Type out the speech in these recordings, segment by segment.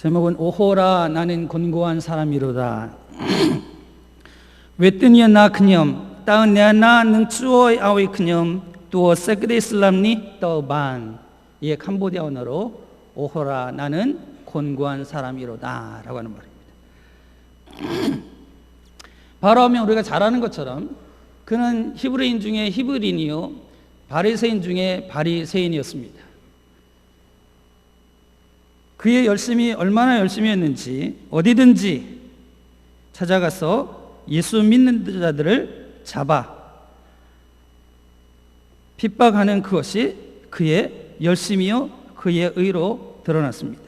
제목은 오호라 나는 곤고한 사람이로다. 웨뜨니어 나 그념 따은 내나 능추어의 아위 그념 또 세크데 슬람니 떠반. 이게 캄보디아 언어로 오호라 나는 곤고한 사람이로다 라고 하는 말입니다. 바로 하면 우리가 잘 아는 것처럼 그는 히브리인 중에 히브리인이요 바리새인 중에 바리새인이었습니다. 그의 열심이 얼마나 열심히 했는지 어디든지 찾아가서 예수 믿는 자들을 잡아 핍박하는 그것이 그의 열심이요 그의 의로 드러났습니다.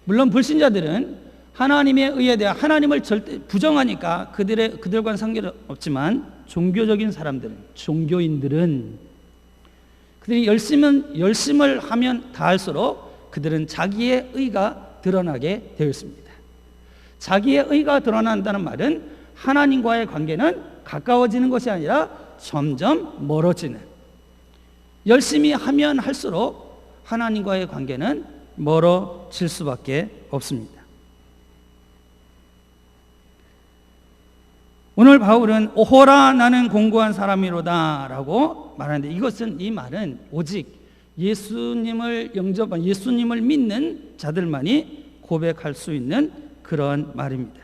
물론 불신자들은 하나님의 의에 대해 하나님을 절대 부정하니까 그들과는 상관없지만 종교적인 사람들은, 종교인들은 그들이 열심을 하면 다할수록 그들은 자기의 의가 드러나게 되어 있습니다. 자기의 의가 드러난다는 말은 하나님과의 관계는 가까워지는 것이 아니라 점점 멀어지는, 열심히 하면 할수록 하나님과의 관계는 멀어질 수밖에 없습니다. 오늘 바울은 오호라 나는 공고한 사람이로다 라고 말하는데, 이 말은 오직 예수님을 영접한, 예수님을 믿는 자들만이 고백할 수 있는 그런 말입니다.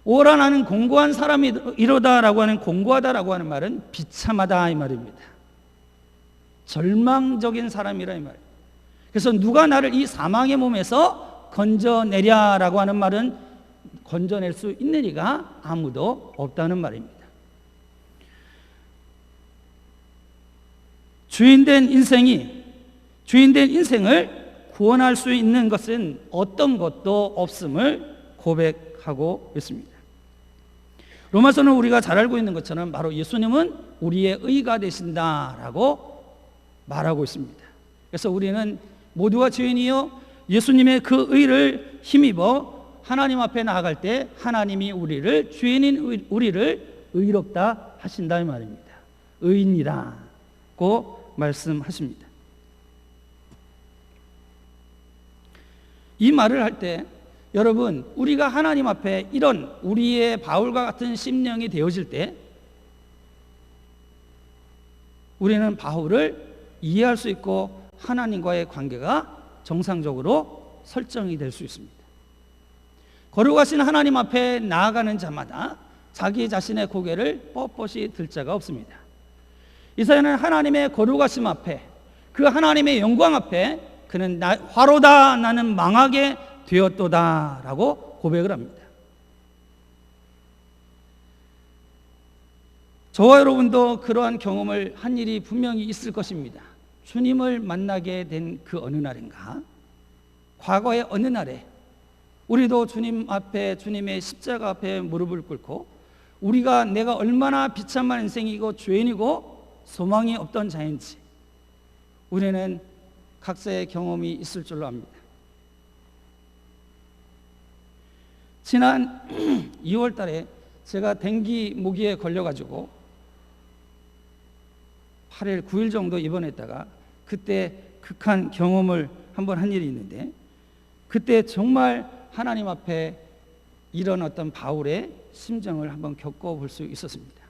오호라 나는 공고한 사람이로다 라고 하는, 공고하다라고 하는 말은 비참하다 이 말입니다. 절망적인 사람이라 이 말입니다. 그래서 누가 나를 이 사망의 몸에서 건져내랴라고 하는 말은 건져낼 수 있는 이가 아무도 없다는 말입니다. 주인된 인생을 구원할 수 있는 것은 어떤 것도 없음을 고백하고 있습니다. 로마서는 우리가 잘 알고 있는 것처럼 바로 예수님은 우리의 의가 되신다라고 말하고 있습니다. 그래서 우리는 모두가 죄인이요 예수님의 그 의를 힘입어 하나님 앞에 나아갈 때 하나님이 우리를, 죄인인 우리를 의롭다 하신다 이 말입니다. 의인이라고 말씀하십니다. 이 말을 할 때 여러분, 우리가 하나님 앞에 이런 우리의 바울과 같은 심령이 되어질 때 우리는 바울을 이해할 수 있고 하나님과의 관계가 정상적으로 설정이 될 수 있습니다. 거룩하신 하나님 앞에 나아가는 자마다 자기 자신의 고개를 뻣뻣이 들 자가 없습니다. 이사야는 하나님의 거룩하심 앞에, 그 하나님의 영광 앞에 그는 화로다 나는 망하게 되었도다 라고 고백을 합니다. 저와 여러분도 그러한 경험을 한 일이 분명히 있을 것입니다. 주님을 만나게 된 그 어느 날인가, 과거의 어느 날에 우리도 주님 앞에, 주님의 십자가 앞에 무릎을 꿇고 내가 얼마나 비참한 인생이고 죄인이고 소망이 없던 자인지 우리는 각자의 경험이 있을 줄로 압니다. 지난 2월 달에 제가 댕기 모기에 걸려가지고 8일, 9일 정도 입원했다가 그때 극한 경험을 한번 한 일이 있는데, 그때 정말 하나님 앞에 이런 어떤 바울의 심정을 한번 겪어볼 수 있었습니다.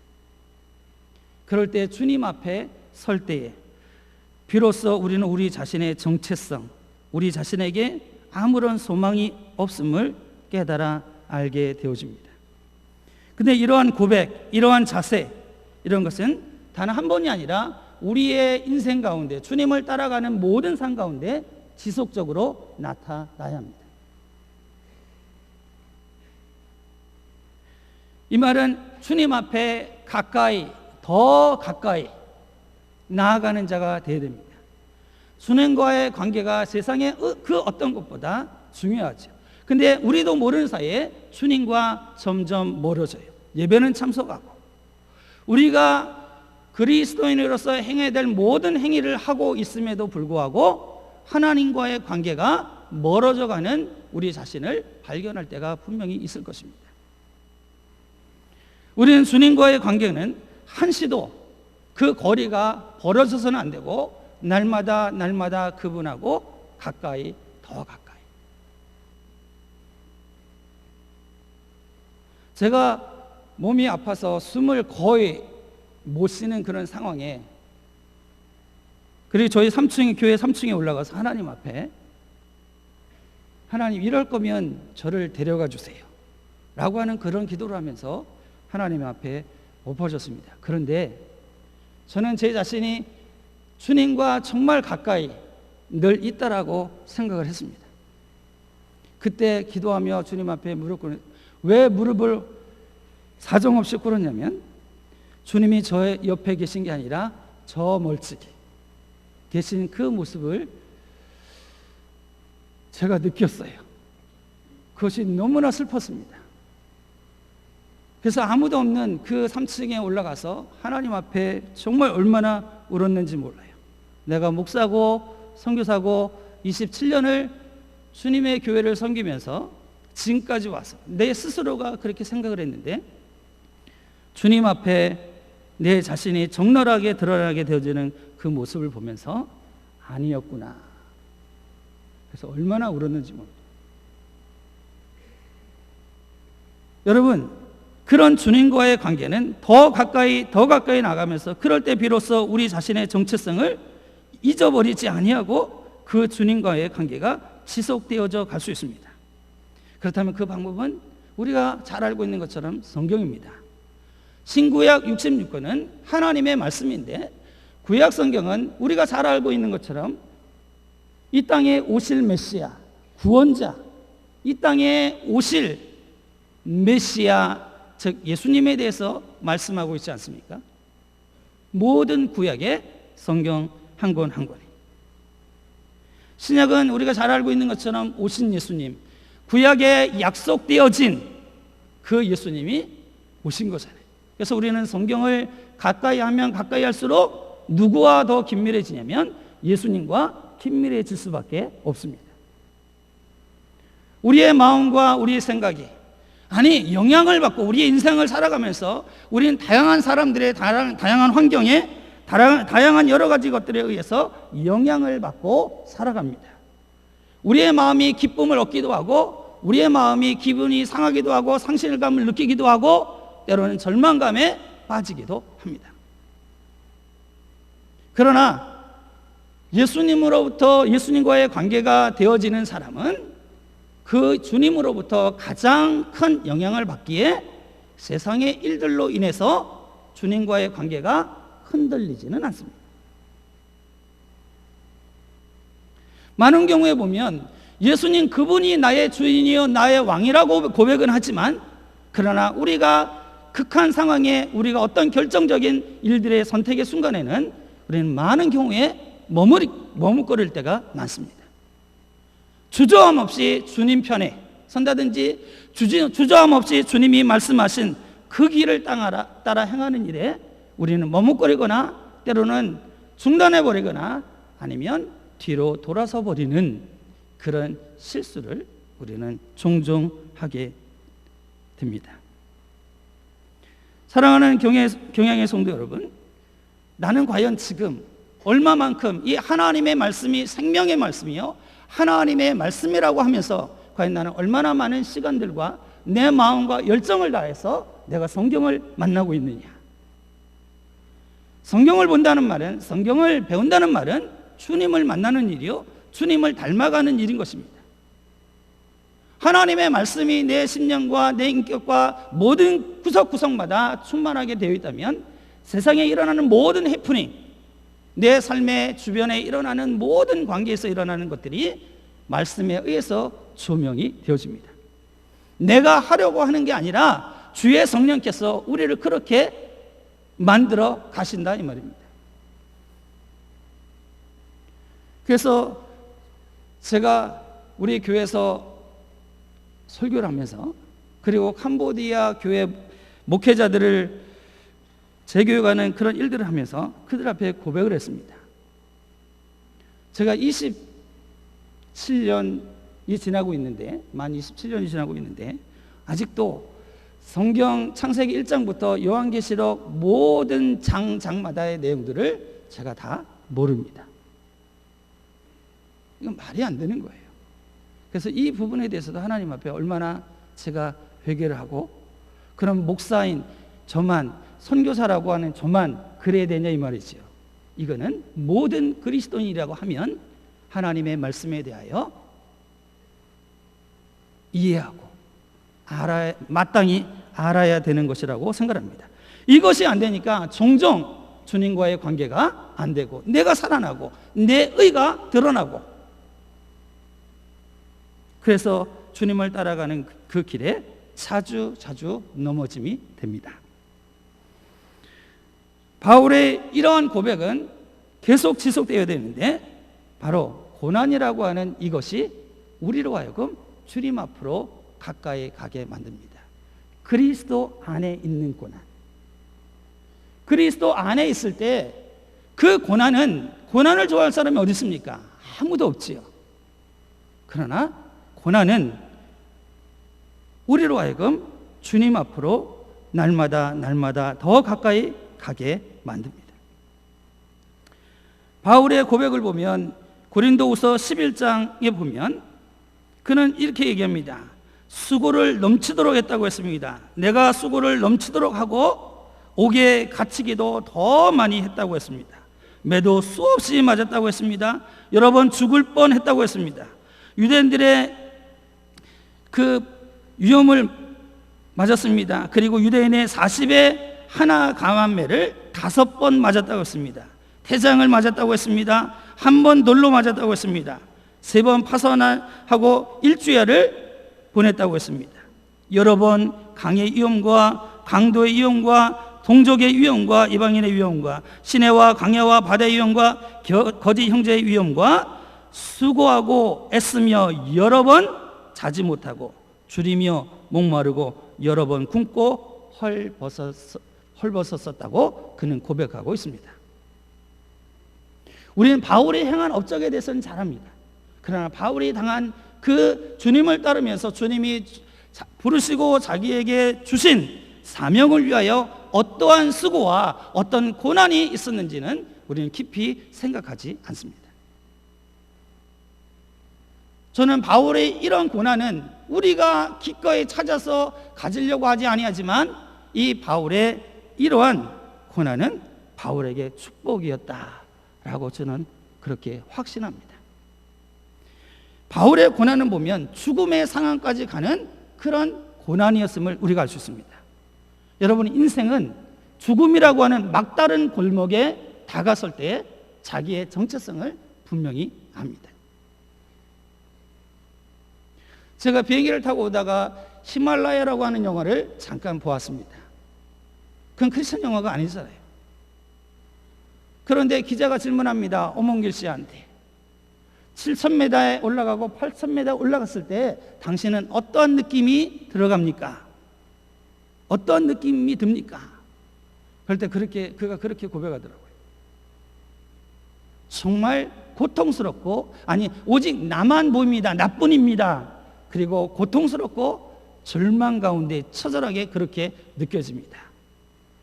그럴 때 주님 앞에 설 때에 비로소 우리는 우리 자신의 정체성, 우리 자신에게 아무런 소망이 없음을 깨달아 알게 되어집니다. 근데 이러한 고백, 이러한 자세, 이런 것은 단 한 번이 아니라 우리의 인생 가운데, 주님을 따라가는 모든 삶 가운데 지속적으로 나타나야 합니다. 이 말은 주님 앞에 더 가까이 나아가는 자가 되어야 됩니다. 주님과의 관계가 세상의 그 어떤 것보다 중요하죠. 근데 우리도 모르는 사이에 주님과 점점 멀어져요. 예배는 참석하고 우리가 그리스도인으로서 행해야 될 모든 행위를 하고 있음에도 불구하고 하나님과의 관계가 멀어져가는 우리 자신을 발견할 때가 분명히 있을 것입니다. 우리는 주님과의 관계는 한시도 그 거리가 벌어져서는 안 되고 날마다 그분하고 더 가까이 제가 몸이 아파서 숨을 거의 못 쉬는 그런 상황에, 그리고 저희 교회 3층에 올라가서 하나님 앞에, 하나님 이럴 거면 저를 데려가 주세요 라고 하는 그런 기도를 하면서 하나님 앞에 엎어졌습니다. 그런데 저는 제 자신이 주님과 정말 가까이 늘 있다라고 생각을 했습니다. 그때 기도하며 주님 앞에 무릎 꿇는, 왜 무릎을 사정없이 꿇었냐면 주님이 저의 옆에 계신 게 아니라 저 멀찍이 계신 그 모습을 제가 느꼈어요. 그것이 너무나 슬펐습니다. 그래서 아무도 없는 그 3층에 올라가서 하나님 앞에 정말 얼마나 울었는지 몰라요. 내가 목사고 선교사고 27년을 주님의 교회를 섬기면서 지금까지 와서 내 스스로가 그렇게 생각을 했는데 주님 앞에 내 자신이 적나라하게 드러나게 되어지는 그 모습을 보면서 아니었구나. 그래서 얼마나 울었는지 모르겠어요. 여러분, 그런 주님과의 관계는 더 가까이 나가면서 그럴 때 비로소 우리 자신의 정체성을 잊어버리지 아니하고 그 주님과의 관계가 지속되어져 갈 수 있습니다. 그렇다면 그 방법은 우리가 잘 알고 있는 것처럼 성경입니다. 신구약 66권은 하나님의 말씀인데 구약 성경은 우리가 잘 알고 있는 것처럼 이 땅에 오실 메시아, 구원자, 이 땅에 오실 메시아, 즉 예수님에 대해서 말씀하고 있지 않습니까? 모든 구약의 성경 한 권 한 권이. 신약은 우리가 잘 알고 있는 것처럼 오신 예수님, 구약에 약속되어진 그 예수님이 오신 거잖아요. 그래서 우리는 성경을 가까이 하면 가까이 할수록 누구와 더 긴밀해지냐면 예수님과 긴밀해질 수밖에 없습니다. 우리의 마음과 우리의 생각이, 아니 영향을 받고 우리의 인생을 살아가면서 우리는 다양한 사람들의 다양한 환경에 다양한 여러 가지 것들에 의해서 영향을 받고 살아갑니다. 우리의 마음이 기쁨을 얻기도 하고 우리의 마음이 기분이 상하기도 하고 상실감을 느끼기도 하고 때로는 절망감에 빠지기도 합니다. 그러나 예수님과의 관계가 되어지는 사람은 그 주님으로부터 가장 큰 영향을 받기에 세상의 일들로 인해서 주님과의 관계가 흔들리지는 않습니다. 많은 경우에 보면 예수님 그분이 나의 주인이요 나의 왕이라고 고백은 하지만, 그러나 우리가 극한 상황에 우리가 어떤 결정적인 일들의 선택의 순간에는 우리는 많은 경우에 머뭇거릴 때가 많습니다. 주저함 없이 주님 편에 선다든지 주저함 없이 주님이 말씀하신 그 길을 따라 행하는 일에 우리는 머뭇거리거나 때로는 중단해버리거나 아니면 뒤로 돌아서 버리는 그런 실수를 우리는 종종 하게 됩니다. 사랑하는 경향의 성도 여러분, 나는 과연 지금 얼마만큼 이 하나님의 말씀이 생명의 말씀이요 하나님의 말씀이라고 하면서 과연 나는 얼마나 많은 시간들과 내 마음과 열정을 다해서 내가 성경을 만나고 있느냐. 성경을 본다는 말은, 성경을 배운다는 말은 주님을 만나는 일이요 주님을 닮아가는 일인 것입니다. 하나님의 말씀이 내 심령과 내 인격과 모든 구석구석마다 충만하게 되어 있다면 세상에 일어나는 모든 해프닝, 내 삶의 주변에 일어나는 모든 관계에서 일어나는 것들이 말씀에 의해서 조명이 되어집니다. 내가 하려고 하는 게 아니라 주의 성령께서 우리를 그렇게 만들어 가신다 이 말입니다. 그래서 제가 우리 교회에서 설교를 하면서, 그리고 캄보디아 교회 목회자들을 재교육하는 그런 일들을 하면서 그들 앞에 고백을 했습니다. 제가 27년이 지나고 있는데, 만 27년이 지나고 있는데 아직도 성경 창세기 1장부터 요한계시록 모든 장마다의 내용들을 제가 다 모릅니다. 이건 말이 안 되는 거예요. 그래서 이 부분에 대해서도 하나님 앞에 얼마나 제가 회개를 하고 그럼 목사인 저만, 선교사라고 하는 저만 그래야 되냐 이 말이지요. 이거는 모든 그리스도인이라고 하면 하나님의 말씀에 대하여 이해하고 마땅히 알아야 되는 것이라고 생각합니다. 이것이 안 되니까 종종 주님과의 관계가 안 되고, 내가 살아나고 내 의가 드러나고, 그래서 주님을 따라가는 그 길에 자주 넘어짐이 됩니다. 바울의 이러한 고백은 계속 지속되어야 되는데, 바로 고난이라고 하는 이것이 우리로 하여금 주님 앞으로 가까이 가게 만듭니다. 그리스도 안에 있는 고난. 그리스도 안에 있을 때 그 고난을 좋아할 사람이 어디 있습니까? 아무도 없지요. 그러나 고난은 우리로 하여금 주님 앞으로 날마다 더 가까이 가게 만듭니다. 바울의 고백을 보면 고린도후서 11장에 보면 그는 이렇게 얘기합니다. 수고를 넘치도록 했다고 했습니다. 내가 수고를 넘치도록 하고 옥에 갇히기도 더 많이 했다고 했습니다. 매도 수없이 맞았다고 했습니다. 여러 번 죽을 뻔했다고 했습니다. 유대인들의 그 위험을 맞았습니다. 그리고 유대인의 40의 하나 감한매를 5번 맞았다고 했습니다. 태장을 맞았다고 했습니다. 한 번 돌로 맞았다고 했습니다. 3번 파선하고 일주야를 보냈다고 했습니다. 여러 번 강의 위험과 강도의 위험과 동족의 위험과 이방인의 위험과 시내와 강야와 바다의 위험과 거짓 형제의 위험과 수고하고 애쓰며 여러 번 자지 못하고 줄이며 목마르고 여러 번 굶고 헐벗었다고 그는 고백하고 있습니다. 우리는 바울이 행한 업적에 대해서는 잘 압니다. 그러나 바울이 당한 그 주님을 따르면서 주님이 부르시고 자기에게 주신 사명을 위하여 어떠한 수고와 어떤 고난이 있었는지는 우리는 깊이 생각하지 않습니다. 저는 바울의 이런 고난은 우리가 기꺼이 찾아서 가지려고 하지 아니하지만 이 바울의 이러한 고난은 바울에게 축복이었다라고 저는 그렇게 확신합니다. 바울의 고난은 보면 죽음의 상황까지 가는 그런 고난이었음을 우리가 알 수 있습니다. 여러분, 인생은 죽음이라고 하는 막다른 골목에 다가설 때 자기의 정체성을 분명히 압니다. 제가 비행기를 타고 오다가 히말라야라고 하는 영화를 잠깐 보았습니다. 그건 크리스천 영화가 아니잖아요. 그런데 기자가 질문합니다. 오몽길 씨한테 7,000m에 올라가고 8,000m 올라갔을 때 당신은 어떠한 느낌이 들어갑니까? 어떠한 느낌이 듭니까? 그럴 때 그가 그렇게 고백하더라고요. 정말 고통스럽고, 아니 오직 나만 보입니다. 나뿐입니다. 그리고 고통스럽고 절망 가운데 처절하게 그렇게 느껴집니다.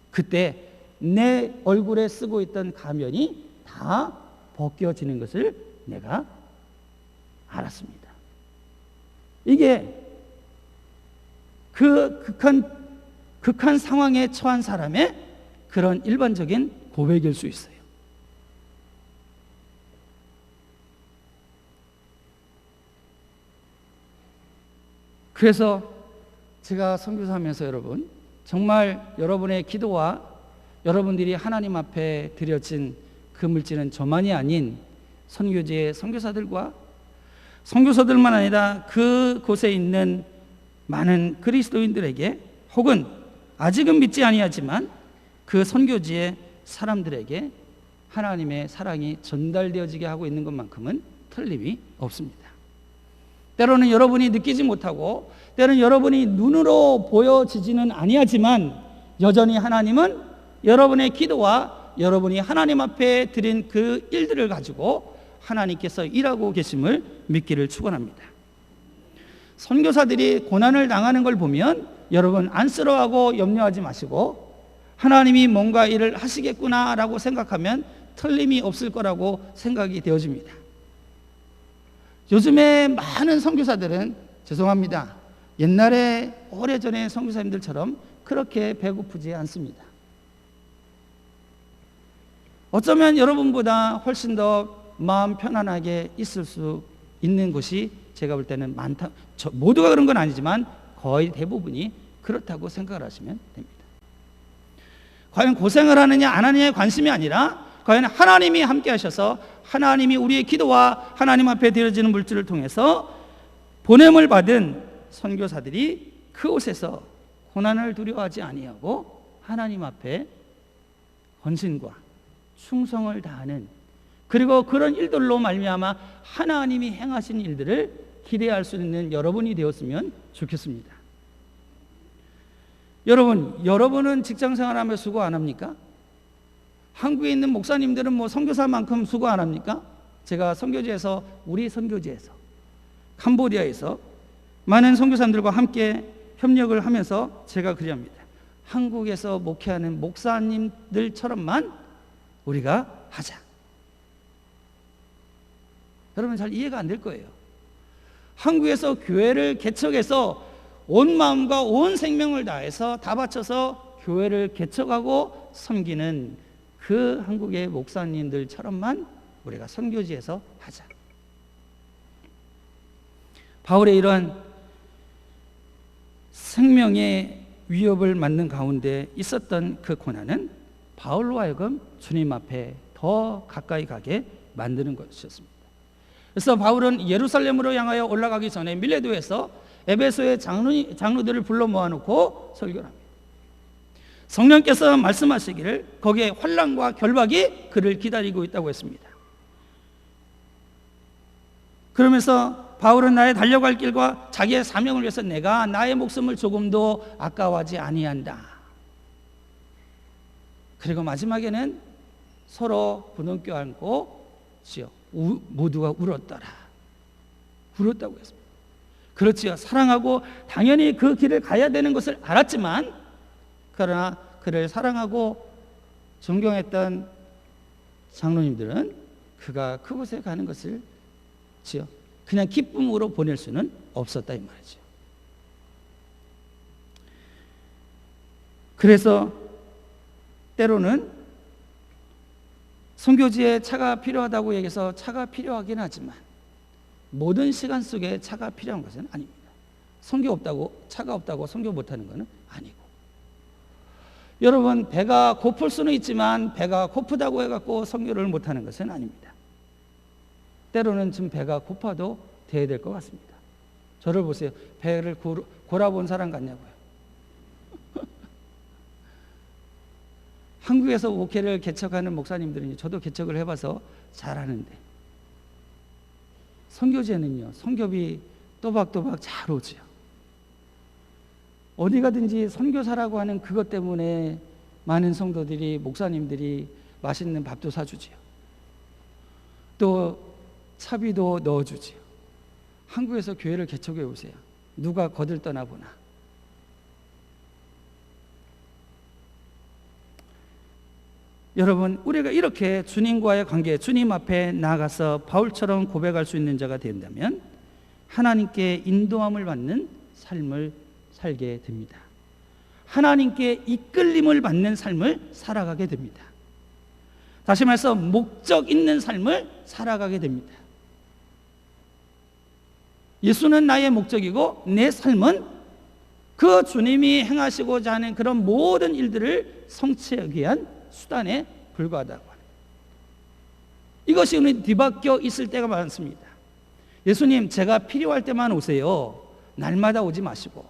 그때 내 얼굴에 쓰고 있던 가면이 다 벗겨지는 것을 내가 알았습니다. 이게 그 극한 상황에 처한 사람의 그런 일반적인 고백일 수 있어요. 그래서 제가 선교사하면서 여러분, 정말 여러분의 기도와 여러분들이 하나님 앞에 드려진 그 물질은 저만이 아닌 선교지의 선교사들과 선교사들만 아니라 그곳에 있는 많은 그리스도인들에게, 혹은 아직은 믿지 아니하지만 그 선교지의 사람들에게 하나님의 사랑이 전달되어지게 하고 있는 것만큼은 틀림이 없습니다. 때로는 여러분이 느끼지 못하고 때로는 여러분이 눈으로 보여지지는 아니하지만 여전히 하나님은 여러분의 기도와 여러분이 하나님 앞에 드린 그 일들을 가지고 하나님께서 일하고 계심을 믿기를 축원합니다. 선교사들이 고난을 당하는 걸 보면 여러분 안쓰러워하고 염려하지 마시고 하나님이 뭔가 일을 하시겠구나라고 생각하면 틀림이 없을 거라고 생각이 되어집니다. 요즘에 많은 선교사들은 죄송합니다. 옛날에 오래전에 선교사님들처럼 그렇게 배고프지 않습니다. 어쩌면 여러분보다 훨씬 더 마음 편안하게 있을 수 있는 곳이 제가 볼 때는 많다. 모두가 그런 건 아니지만 거의 대부분이 그렇다고 생각을 하시면 됩니다. 과연 고생을 하느냐 안 하느냐의 관심이 아니라 과연 하나님이 함께 하셔서 하나님이 우리의 기도와 하나님 앞에 드려지는 물질을 통해서 보냄을 받은 선교사들이 그곳에서 고난을 두려워하지 아니하고 하나님 앞에 헌신과 충성을 다하는, 그리고 그런 일들로 말미암아 하나님이 행하신 일들을 기대할 수 있는 여러분이 되었으면 좋겠습니다. 여러분은 직장생활하며 수고 안 합니까? 한국에 있는 목사님들은 뭐 선교사만큼 수고 안 합니까? 제가 선교지에서, 우리 선교지에서 캄보디아에서 많은 선교사님들과 함께 협력을 하면서 제가 그리합니다. 한국에서 목회하는 목사님들처럼만 우리가 하자. 여러분 잘 이해가 안 될 거예요. 한국에서 교회를 개척해서 온 마음과 온 생명을 다해서 다 바쳐서 교회를 개척하고 섬기는 그 한국의 목사님들처럼만 우리가 선교지에서 하자. 바울의 이런 생명의 위협을 맞는 가운데 있었던 그 고난은 바울로 하여금 주님 앞에 더 가까이 가게 만드는 것이었습니다. 그래서 바울은 예루살렘으로 향하여 올라가기 전에 밀레도에서 에베소의 장로들을 불러 모아놓고 설교를 합니다. 성령께서 말씀하시기를 거기에 환난과 결박이 그를 기다리고 있다고 했습니다. 그러면서 바울은 나의 달려갈 길과 자기의 사명을 위해서 내가 나의 목숨을 조금도 아까워하지 아니한다. 그리고 마지막에는 서로 부둥켜 안고 모두가 울었더라. 울었다고 했습니다. 그렇지요. 사랑하고 당연히 그 길을 가야 되는 것을 알았지만, 그러나 그를 사랑하고 존경했던 장로님들은 그가 그곳에 가는 것을 그냥 기쁨으로 보낼 수는 없었다 이 말이죠. 그래서 때로는 선교지에 차가 필요하다고 얘기해서 차가 필요하긴 하지만 모든 시간 속에 차가 필요한 것은 아닙니다. 선교 없다고, 차가 없다고 선교 못하는 것은 아니고, 여러분 배가 고플 수는 있지만 배가 고프다고 해갖고 선교를 못하는 것은 아닙니다. 때로는 지금 배가 고파도 돼야 될 것 같습니다. 저를 보세요. 배를 골아본 사람 같냐고요. 한국에서 목회를 개척하는 목사님들은 저도 개척을 해봐서 잘 아는데, 선교제는요 선교비 또박또박 잘 오지요. 어디 가든지 선교사라고 하는 그것 때문에 많은 성도들이, 목사님들이 맛있는 밥도 사주지요. 또 차비도 넣어주지요. 한국에서 교회를 개척해 보세요. 누가 거들떠나 보나. 여러분, 우리가 이렇게 주님과의 관계, 주님 앞에 나아가서 바울처럼 고백할 수 있는 자가 된다면 하나님께 인도함을 받는 삶을 살게 됩니다. 하나님께 이끌림을 받는 삶을 살아가게 됩니다. 다시 말해서 목적 있는 삶을 살아가게 됩니다. 예수는 나의 목적이고 내 삶은 그 주님이 행하시고자 하는 그런 모든 일들을 성취하기 위한 수단에 불과하다고 하는, 이것이 우리 뒤바뀌어 있을 때가 많습니다. 예수님, 제가 필요할 때만 오세요. 날마다 오지 마시고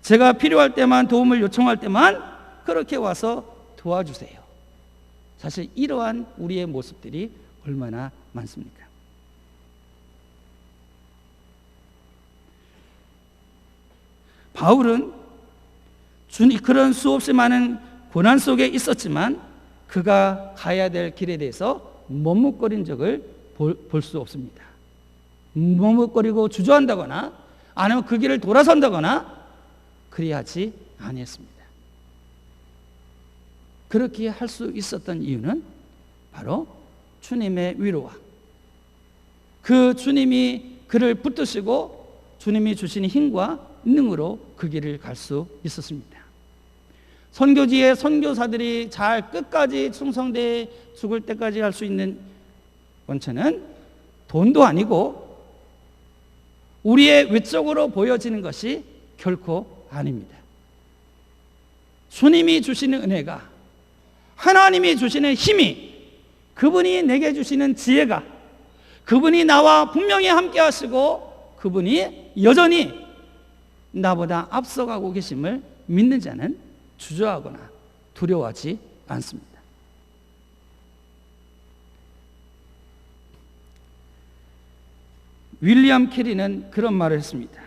제가 필요할 때만, 도움을 요청할 때만 그렇게 와서 도와주세요. 사실 이러한 우리의 모습들이 얼마나 많습니까? 바울은 그런 수없이 많은 고난 속에 있었지만 그가 가야 될 길에 대해서 머뭇거린 적을 볼 수 없습니다. 머뭇거리고 주저한다거나 아니면 그 길을 돌아선다거나 그리하지 아니했습니다. 그렇게 할 수 있었던 이유는 바로 주님의 위로와 그 주님이 그를 붙드시고 주님이 주신 힘과 능으로 그 길을 갈 수 있었습니다. 선교지의 선교사들이 잘 끝까지 충성되어 죽을 때까지 할 수 있는 원천은 돈도 아니고 우리의 외적으로 보여지는 것이 결코 아닙니다. 주님이 주시는 은혜가, 하나님이 주시는 힘이, 그분이 내게 주시는 지혜가, 그분이 나와 분명히 함께 하시고 그분이 여전히 나보다 앞서가고 계심을 믿는 자는 주저하거나 두려워하지 않습니다. 윌리엄 캐리는 그런 말을 했습니다.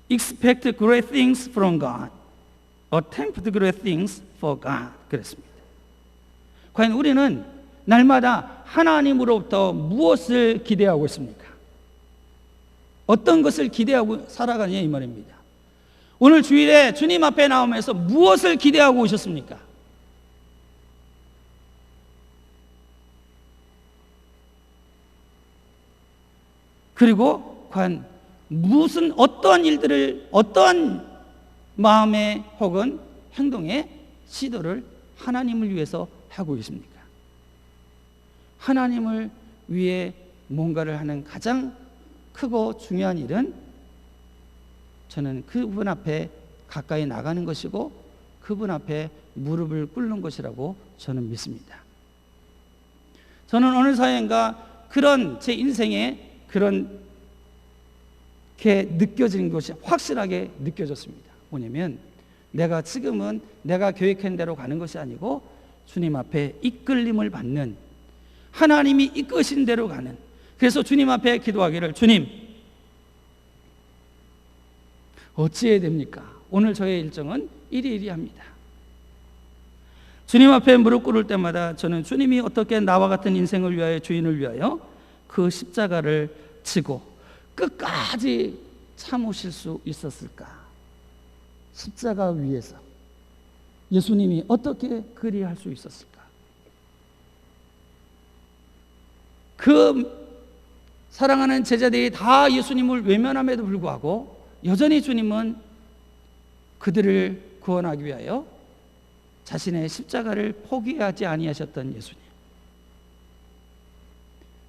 Expect great things from God. Attempt great things for God. 그랬습니다. 과연 우리는 날마다 하나님으로부터 무엇을 기대하고 있습니까? 어떤 것을 기대하고 살아가느냐 이 말입니다. 오늘 주일에 주님 앞에 나오면서 무엇을 기대하고 오셨습니까? 그리고 과연 무슨 어떠한 일들을 어떠한 마음에 혹은 행동에 시도를 하나님을 위해서 하고 있습니까? 하나님을 위해 뭔가를 하는 가장 크고 중요한 일은 저는 그분 앞에 가까이 나가는 것이고 그분 앞에 무릎을 꿇는 것이라고 저는 믿습니다. 저는 어느 사회인가 그런 제 인생에 그런 게 느껴지는 것이 확실하게 느껴졌습니다. 뭐냐면 내가 지금은 내가 계획한 대로 가는 것이 아니고 주님 앞에 이끌림을 받는, 하나님이 이끄신 대로 가는, 그래서 주님 앞에 기도하기를, 주님 어찌해야 됩니까? 오늘 저의 일정은 이리이리합니다. 주님 앞에 무릎 꿇을 때마다 저는 주님이 어떻게 나와 같은 인생을 위하여, 주인을 위하여 그 십자가를 지고 끝까지 참으실 수 있었을까? 십자가 위에서 예수님이 어떻게 그리할 수 있었을까? 그 사랑하는 제자들이 다 예수님을 외면함에도 불구하고 여전히 주님은 그들을 구원하기 위하여 자신의 십자가를 포기하지 아니하셨던 예수님.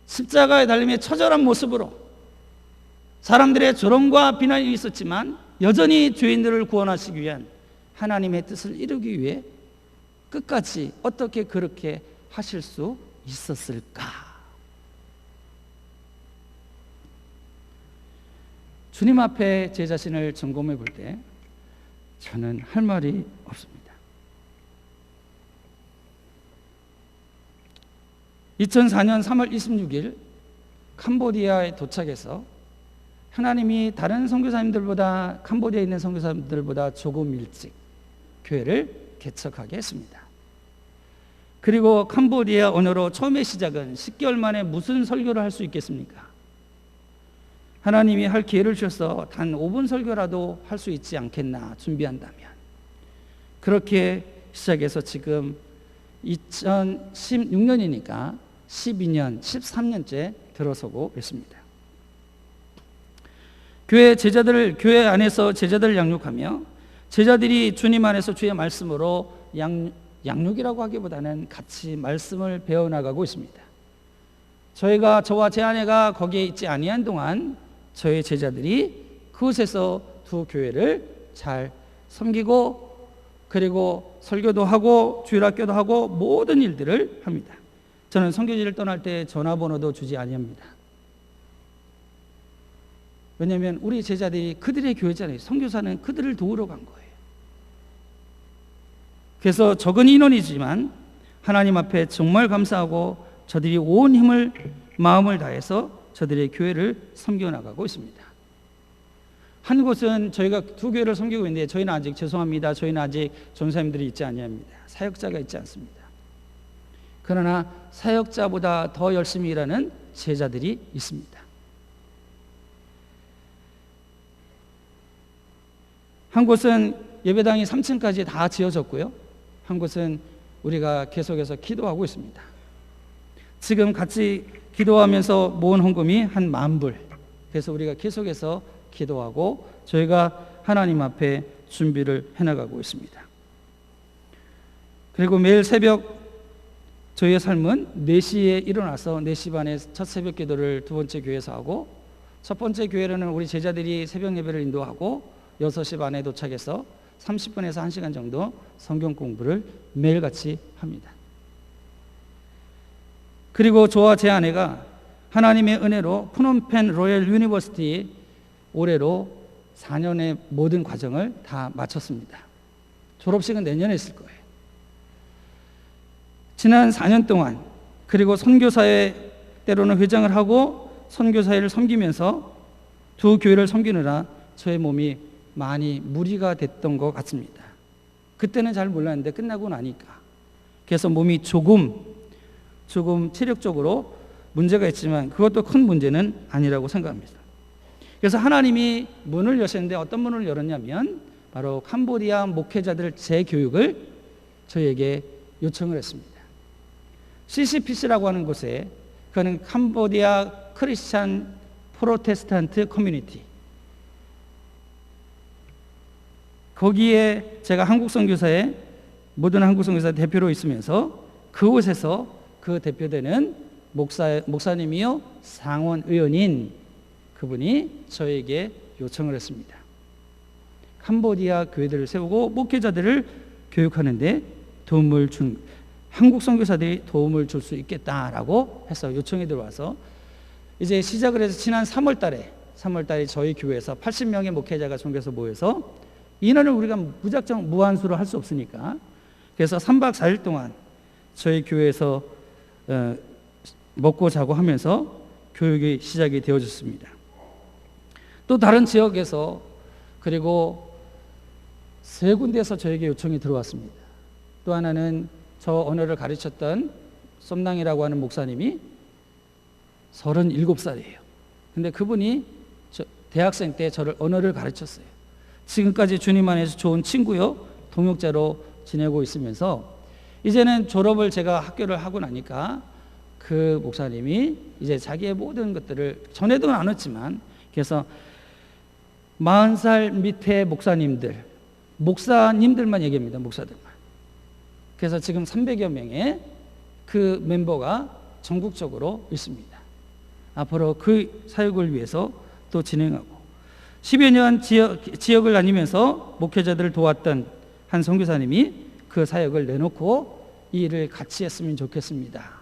십자가에 달림의 처절한 모습으로 사람들의 조롱과 비난이 있었지만 여전히 죄인들을 구원하시기 위한 하나님의 뜻을 이루기 위해 끝까지 어떻게 그렇게 하실 수 있었을까? 주님 앞에 제 자신을 점검해 볼 때 저는 할 말이 없습니다. 2004년 3월 26일 캄보디아에 도착해서 하나님이 다른 선교사님들보다, 캄보디아에 있는 선교사님들보다 조금 일찍 교회를 개척하게 했습니다. 그리고 캄보디아 언어로 처음의 시작은 10개월 만에 무슨 설교를 할 수 있겠습니까? 하나님이 할 기회를 주셔서 단 5분 설교라도 할 수 있지 않겠나 준비한다면, 그렇게 시작해서 지금 2016년이니까 12년, 13년째 들어서고 있습니다. 교회 안에서 제자들을 양육하며 제자들이 주님 안에서 주의 말씀으로 양육이라고 하기보다는 같이 말씀을 배워나가고 있습니다. 저와 제 아내가 거기에 있지 아니한 동안 저희 제자들이 그곳에서 두 교회를 잘 섬기고 그리고 설교도 하고 주일학교도 하고 모든 일들을 합니다. 저는 선교지를 떠날 때 전화번호도 주지 아니합니다. 왜냐하면 우리 제자들이 그들의 교회잖아요. 선교사는 그들을 도우러 간 거예요. 그래서 적은 인원이지만 하나님 앞에 정말 감사하고 저들이 온 힘을, 마음을 다해서 저들의 교회를 섬겨나가고 있습니다. 한 곳은 저희가 두 교회를 섬기고 있는데 저희는 아직, 죄송합니다, 저희는 아직 전사님들이 있지 아니합니다. 사역자가 있지 않습니다. 그러나 사역자보다 더 열심히 일하는 제자들이 있습니다. 한 곳은 예배당이 3층까지 다 지어졌고요. 한 곳은 우리가 계속해서 기도하고 있습니다. 지금 같이 기도하면서 모은 헌금이 한 10,000불. 그래서 우리가 계속해서 기도하고 저희가 하나님 앞에 준비를 해나가고 있습니다. 그리고 매일 새벽 저희의 삶은 4시에 일어나서 4시 반에 첫 새벽 기도를 두 번째 교회에서 하고, 첫 번째 교회로는 우리 제자들이 새벽 예배를 인도하고 6시 반에 도착해서 30분에서 1시간 정도 성경 공부를 매일같이 합니다. 그리고 저와 제 아내가 하나님의 은혜로 푸놈펜 로열 유니버시티 올해로 4년의 모든 과정을 다 마쳤습니다. 졸업식은 내년에 있을 거예요. 지난 4년 동안, 그리고 선교사회 때로는 회장을 하고 선교사회를 섬기면서 두 교회를 섬기느라 저의 몸이 많이 무리가 됐던 것 같습니다. 그때는 잘 몰랐는데 끝나고 나니까, 그래서 몸이 조금 체력적으로 문제가 있지만 그것도 큰 문제는 아니라고 생각합니다. 그래서 하나님이 문을 여셨는데 어떤 문을 열었냐면 바로 캄보디아 목회자들 재교육을 저에게 요청을 했습니다. CCPC라고 하는 곳에, 그거는 캄보디아 크리스찬 프로테스탄트 커뮤니티, 거기에 제가 한국선교사의 모든 한국선교사 대표로 있으면서 그곳에서 그 대표되는 목사님이요 상원 의원인 그분이 저에게 요청을 했습니다. 캄보디아 교회들을 세우고 목회자들을 교육하는데 한국 선교사들이 도움을 줄 수 있겠다라고 해서 요청이 들어와서 이제 시작을 해서 지난 3월 달에 저희 교회에서 80명의 목회자가 종교에서 모여서 인원을 우리가 무작정 무한수로 할 수 없으니까, 그래서 3박 4일 동안 저희 교회에서 먹고 자고 하면서 교육이 시작이 되어졌습니다. 또 다른 지역에서, 그리고 3군데에서 저에게 요청이 들어왔습니다. 또 하나는 저 언어를 가르쳤던 썸낭이라고 하는 목사님이 37살이에요. 근데 그분이 대학생 때 저를 언어를 가르쳤어요. 지금까지 주님 안에서 좋은 친구요 동역자로 지내고 있으면서, 이제는 졸업을 제가 학교를 하고 나니까 그 목사님이 이제 자기의 모든 것들을 전에도 나눴지만, 그래서 40살 밑에 목사님들만 얘기합니다. 목사들만. 그래서 지금 300여 명의 그 멤버가 전국적으로 있습니다. 앞으로 그 사역을 위해서 또 진행하고, 10여 년 지역을 다니면서 목회자들을 도왔던 한 선교사님이 그 사역을 내놓고 이 일을 같이 했으면 좋겠습니다.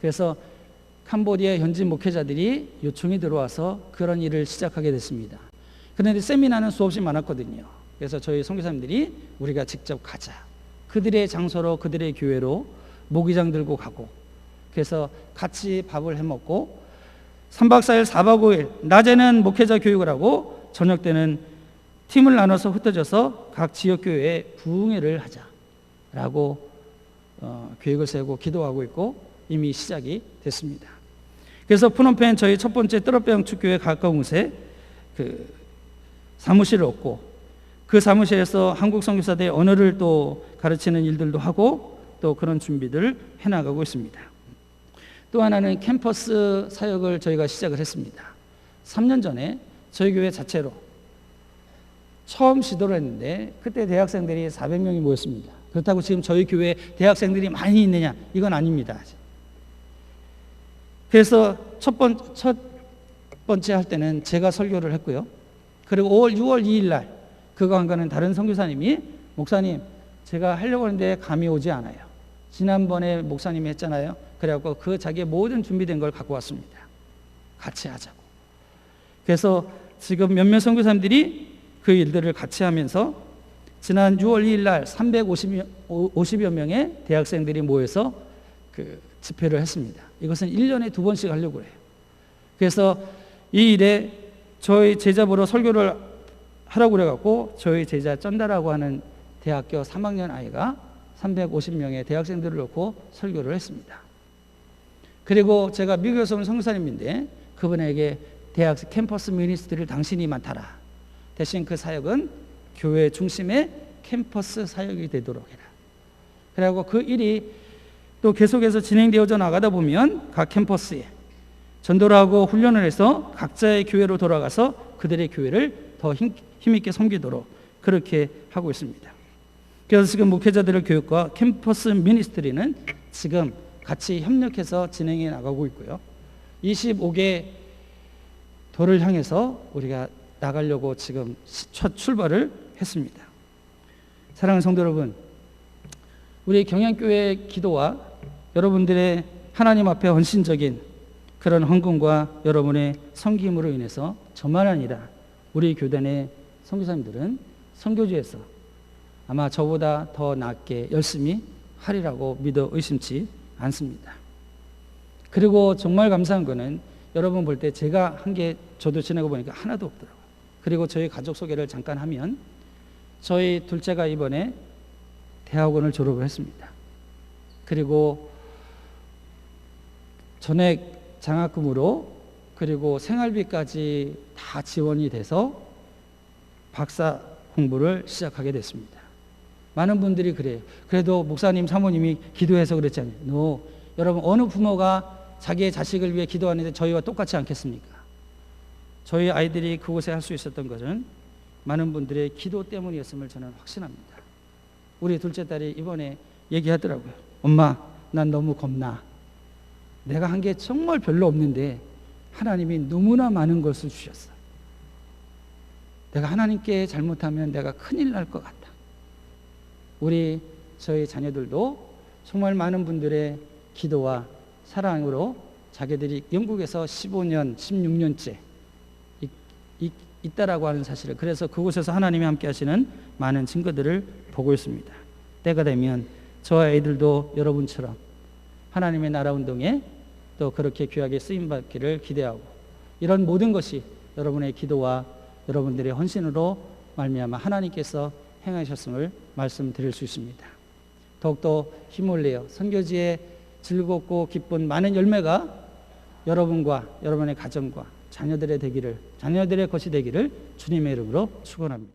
그래서 캄보디아 현지 목회자들이 요청이 들어와서 그런 일을 시작하게 됐습니다. 그런데 세미나는 수없이 많았거든요. 그래서 저희 선교사님들이 우리가 직접 가자, 그들의 장소로 그들의 교회로 모기장 들고 가고, 그래서 같이 밥을 해먹고 3박 4일 4박 5일 낮에는 목회자 교육을 하고 저녁 때는 팀을 나눠서 흩어져서 각 지역교회에 부흥회를 하자라고 계획을 세우고 기도하고 있고 이미 시작이 됐습니다. 그래서 푸놈펜 저희 첫 번째 뚜러병축교회 가까운 곳에 그 사무실을 얻고, 그 사무실에서 한국 선교사들의 언어를 또 가르치는 일들도 하고 또 그런 준비들을 해나가고 있습니다. 또 하나는 캠퍼스 사역을 저희가 시작을 했습니다. 3년 전에 저희 교회 자체로 처음 시도를 했는데 그때 대학생들이 400명이 모였습니다. 그렇다고 지금 저희 교회에 대학생들이 많이 있느냐? 이건 아닙니다. 그래서 첫 번째 할 때는 제가 설교를 했고요. 그리고 6월 2일 날 그거 한 거는 다른 선교사님이, 목사님 제가 하려고 하는데 감이 오지 않아요. 지난번에 목사님이 했잖아요. 그래갖고 그 자기의 모든 준비된 걸 갖고 왔습니다. 같이 하자고. 그래서 지금 몇몇 선교사님들이 그 일들을 같이 하면서 지난 6월 2일 날 350여 명의 대학생들이 모여서 그 집회를 했습니다. 이것은 1년에 2번씩 하려고 해요. 그래서 이 일에 저희 제자보러 설교를 하라고 그래갖고 저희 제자 쩐다라고 하는 대학교 3학년 아이가 350명의 대학생들을 놓고 설교를 했습니다. 그리고 제가 미국에서 온 선교사님인데 그분에게 대학 캠퍼스 미니스트리를 당신이 맡아라. 대신 그 사역은 교회 중심의 캠퍼스 사역이 되도록 해라. 그리고 그 일이 또 계속해서 진행되어져 나가다 보면 각 캠퍼스에 전도를 하고 훈련을 해서 각자의 교회로 돌아가서 그들의 교회를 더 힘있게 섬기도록 그렇게 하고 있습니다. 그래서 지금 목회자들의 교육과 캠퍼스 미니스트리는 지금 같이 협력해서 진행해 나가고 있고요. 25개 도를 향해서 우리가 나가려고 지금 첫 출발을 했습니다. 사랑하는 성도 여러분, 우리 경양교회 기도와 여러분들의 하나님 앞에 헌신적인 그런 헌금과 여러분의 섬김으로 인해서 저만 아니라 우리 교단의 선교사님들은 선교지에서 아마 저보다 더 낫게 열심히 하리라고 믿어 의심치 않습니다. 그리고 정말 감사한 거는 여러분 볼 때 제가 한 게 저도 지내고 보니까 하나도 없더라고요. 그리고 저희 가족 소개를 잠깐 하면 저희 둘째가 이번에 대학원을 졸업을 했습니다. 그리고 전액 장학금으로 그리고 생활비까지 다 지원이 돼서 박사 공부를 시작하게 됐습니다. 많은 분들이 그래요. 그래도 목사님, 사모님이 기도해서 그랬잖아요. No. 여러분, 어느 부모가 자기의 자식을 위해 기도하는데 저희와 똑같지 않겠습니까? 저희 아이들이 그곳에 할 수 있었던 것은 많은 분들의 기도 때문이었음을 저는 확신합니다. 우리 둘째 딸이 이번에 얘기하더라고요. 엄마, 난 너무 겁나. 내가 한 게 정말 별로 없는데 하나님이 너무나 많은 것을 주셨어. 내가 하나님께 잘못하면 내가 큰일 날 것 같다. 저희 자녀들도 정말 많은 분들의 기도와 사랑으로 자기들이 영국에서 15년, 16년째 있다라고 하는 사실을, 그래서 그곳에서 하나님이 함께 하시는 많은 증거들을 보고 있습니다. 때가 되면 저와 아이들도 여러분처럼 하나님의 나라 운동에 또 그렇게 귀하게 쓰임받기를 기대하고, 이런 모든 것이 여러분의 기도와 여러분들의 헌신으로 말미암아 하나님께서 행하셨음을 말씀드릴 수 있습니다. 더욱더 힘을 내어 선교지에 즐겁고 기쁜 많은 열매가 여러분과 여러분의 가정과 자녀들의 것이 되기를 주님의 이름으로 축원합니다.